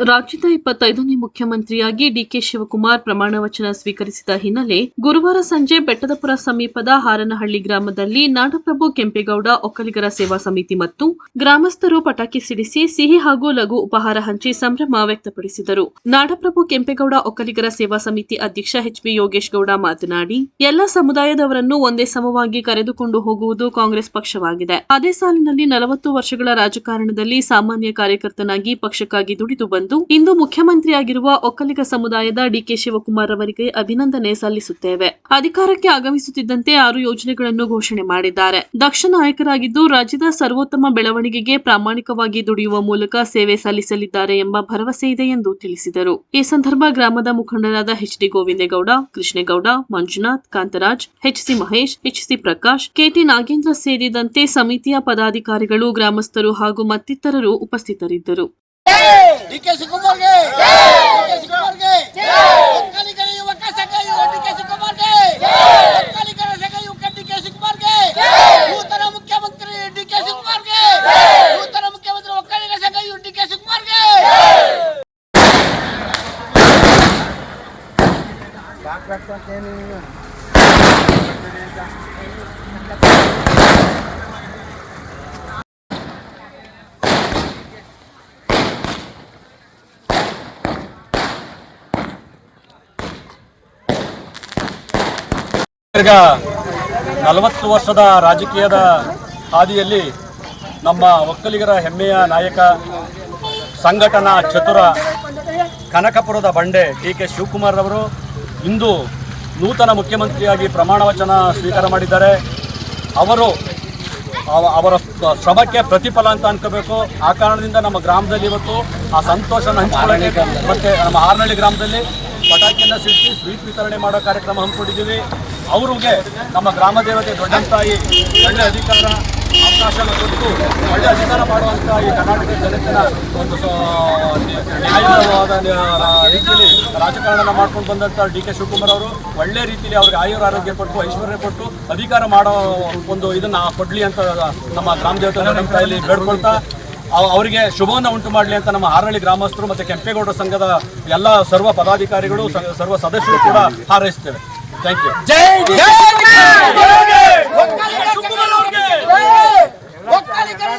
ರಾಜ್ಯದ 25ನೇ ಮುಖ್ಯಮಂತ್ರಿಯಾಗಿ ಡಿಕೆ ಶಿವಕುಮಾರ್ ಪ್ರಮಾಣ ವಚನ ಸ್ವೀಕರಿಸಿದ ಹಿನ್ನೆಲೆ ಗುರುವಾರ ಸಂಜೆ ಬೆಟ್ಟದಪುರ ಸಮೀಪದ ಹಾರನಹಳ್ಳಿ ಗ್ರಾಮದಲ್ಲಿ ನಾಡಪ್ರಭು ಕೆಂಪೇಗೌಡ ಒಕ್ಕಲಿಗರ ಸೇವಾ ಸಮಿತಿ ಮತ್ತು ಗ್ರಾಮಸ್ಥರು ಪಟಾಕಿ ಸಿಡಿಸಿ ಸಿಹಿ ಹಾಗೂ ಲಘು ಉಪಹಾರ ಹಂಚಿ ಸಂಭ್ರಮ ವ್ಯಕ್ತಪಡಿಸಿದರು. ನಾಡಪ್ರಭು ಕೆಂಪೇಗೌಡ ಒಕ್ಕಲಿಗರ ಸೇವಾ ಸಮಿತಿ ಅಧ್ಯಕ್ಷ ಎಚ್.ಬಿ. ಯೋಗೇಶ್ ಗೌಡ ಮಾತನಾಡಿ, ಎಲ್ಲ ಸಮುದಾಯದವರನ್ನು ಒಂದೇ ಸಮವಾಗಿ ಕರೆದುಕೊಂಡು ಹೋಗುವುದು ಕಾಂಗ್ರೆಸ್ ಪಕ್ಷವಾಗಿದೆ. ಅದೇ ಸಾಲಿನಲ್ಲಿ 40 ವರ್ಷಗಳ ರಾಜಕಾರಣದಲ್ಲಿ ಸಾಮಾನ್ಯ ಕಾರ್ಯಕರ್ತನಾಗಿ ಪಕ್ಷಕ್ಕಾಗಿ ದುಡಿದು ಬಂದು ಇಂದು ಮುಖ್ಯಮಂತ್ರಿಯಾಗಿರುವ ಒಕ್ಕಲಿಗ ಸಮುದಾಯದ ಡಿಕೆ ಶಿವಕುಮಾರ್ ಅವರಿಗೆ ಅಭಿನಂದನೆ ಸಲ್ಲಿಸುತ್ತೇವೆ. ಅಧಿಕಾರಕ್ಕೆ ಆಗಮಿಸುತ್ತಿದ್ದಂತೆ 6 ಯೋಜನೆಗಳನ್ನು ಘೋಷಣೆ ಮಾಡಿದ್ದಾರೆ. ದಕ್ಷ ನಾಯಕರಾಗಿದ್ದು ರಾಜ್ಯದ ಸರ್ವೋತ್ತಮ ಬೆಳವಣಿಗೆಗೆ ಪ್ರಾಮಾಣಿಕವಾಗಿ ದುಡಿಯುವ ಮೂಲಕ ಸೇವೆ ಸಲ್ಲಿಸಲಿದ್ದಾರೆ ಎಂಬ ಭರವಸೆ ಇದೆ ಎಂದು ತಿಳಿಸಿದರು. ಈ ಸಂದರ್ಭ ಗ್ರಾಮದ ಮುಖಂಡರಾದ ಎಚ್.ಡಿ. ಗೋವಿಂದೇಗೌಡ, ಕೃಷ್ಣೇಗೌಡ, ಮಂಜುನಾಥ್, ಕಾಂತರಾಜ್, ಎಚ್.ಸಿ. ಮಹೇಶ್, ಎಚ್.ಸಿ. ಪ್ರಕಾಶ್, ಕೆ.ಟಿ. ನಾಗೇಂದ್ರ ಸೇರಿದಂತೆ ಸಮಿತಿಯ ಪದಾಧಿಕಾರಿಗಳು, ಗ್ರಾಮಸ್ಥರು ಹಾಗೂ ಮತ್ತಿತರರು ಉಪಸ್ಥಿತರಿದ್ದರು. ಡಿಕೆ ಶಿವಕುಮಾರ್ಗೆ ಒಕ್ಕಲಿಗರ ಯುವಕ ಸಂಘ ಡಿಕೆ ಶಿವಕುಮಾರ್ಗೆ ಒಕ್ಕಲಿಗರ ಸಂಘ ಯುವಕ ಡಿಕೆ ಶಿವಕುಮಾರ್ಗೆ ನೂತನ ಮುಖ್ಯಮಂತ್ರಿ ಡಿಕೆ ಶಿವಕುಮಾರ್ಗೆ ನೂತನ ಮುಖ್ಯಮಂತ್ರಿ ಒಕ್ಕಲಿಗರ ಸಂಘ ಡಿಕೆ ಶಿವಕುಮಾರ್ಗೆ ಈಗ 40 ವರ್ಷದ ರಾಜಕೀಯದ ಹಾದಿಯಲ್ಲಿ ನಮ್ಮ ಒಕ್ಕಲಿಗರ ಹೆಮ್ಮೆಯ ನಾಯಕ, ಸಂಘಟನಾ ಚತುರ, ಕನಕಪುರದ ಬಂಡೆ ಡಿಕೆ ಶಿವಕುಮಾರ್ ಅವರು ಇಂದು ನೂತನ ಮುಖ್ಯಮಂತ್ರಿಯಾಗಿ ಪ್ರಮಾಣ ವಚನ ಸ್ವೀಕಾರ ಮಾಡಿದ್ದಾರೆ. ಅವರ ಶ್ರಮಕ್ಕೆ ಪ್ರತಿಫಲ ಅಂತ ಅನ್ಕೋಬೇಕು. ಆ ಕಾರಣದಿಂದ ನಮ್ಮ ಗ್ರಾಮದಲ್ಲಿ ಇವತ್ತು ಆ ಸಂತೋಷನ ಹಂಚಿಕೊಳ್ಳಕ್ಕೆ ಮತ್ತು ನಮ್ಮ ಹಾರನಹಳ್ಳಿ ಗ್ರಾಮದಲ್ಲಿ ಪಟಾಕಿಯನ್ನು ಸಿಡಿಸಿ ಸ್ವೀಟ್ ವಿತರಣೆ ಮಾಡೋ ಕಾರ್ಯಕ್ರಮ ಹಮ್ಮಿಕೊಂಡಿದ್ದೀವಿ. ಅವ್ರಿಗೆ ನಮ್ಮ ಗ್ರಾಮ ದೇವತೆ ದೊಡ್ಡಂತಾಯಿ ಒಳ್ಳೆ ಅಧಿಕಾರ ಅವಕಾಶವನ್ನು ಕೊಟ್ಟು ಒಳ್ಳೆ ಅಧಿಕಾರ ಮಾಡುವಂಥ ಈ ಕರ್ನಾಟಕ ಜನತೆನ ಒಂದು ನ್ಯಾಯವಾದ ರೀತಿಯಲ್ಲಿ ರಾಜಕಾರಣ ಮಾಡ್ಕೊಂಡು ಬಂದಂಥ ಡಿಕೆ ಶಿವಕುಮಾರ್ ಅವರು ಒಳ್ಳೆ ರೀತಿಯಲ್ಲಿ ಅವ್ರಿಗೆ ಆರೋಗ್ಯ ಕೊಟ್ಟು, ಐಶ್ವರ್ಯ ಕೊಟ್ಟು ಅಧಿಕಾರ ಮಾಡೋ ಒಂದು ಇದನ್ನು ಕೊಡಲಿ ಅಂತ ನಮ್ಮ ಗ್ರಾಮ ದೇವತೆ ದೊಡ್ಡಂತಾಯಲ್ಲಿ ಬೇಡ್ಕೊಳ್ತಾ ಅವರಿಗೆ ಶುಭವನ್ನು ಉಂಟು ಮಾಡಲಿ ಅಂತ ನಮ್ಮ ಹಾರನಹಳ್ಳಿ ಗ್ರಾಮಸ್ಥರು ಮತ್ತು ಕೆಂಪೇಗೌಡ ಸಂಘದ ಎಲ್ಲ ಸರ್ವ ಪದಾಧಿಕಾರಿಗಳು, ಸರ್ವ ಸದಸ್ಯರು ಕೂಡ ಹಾರೈಸ್ತೇವೆ. Thank you. ಒಕ್ಕಲಿಗರ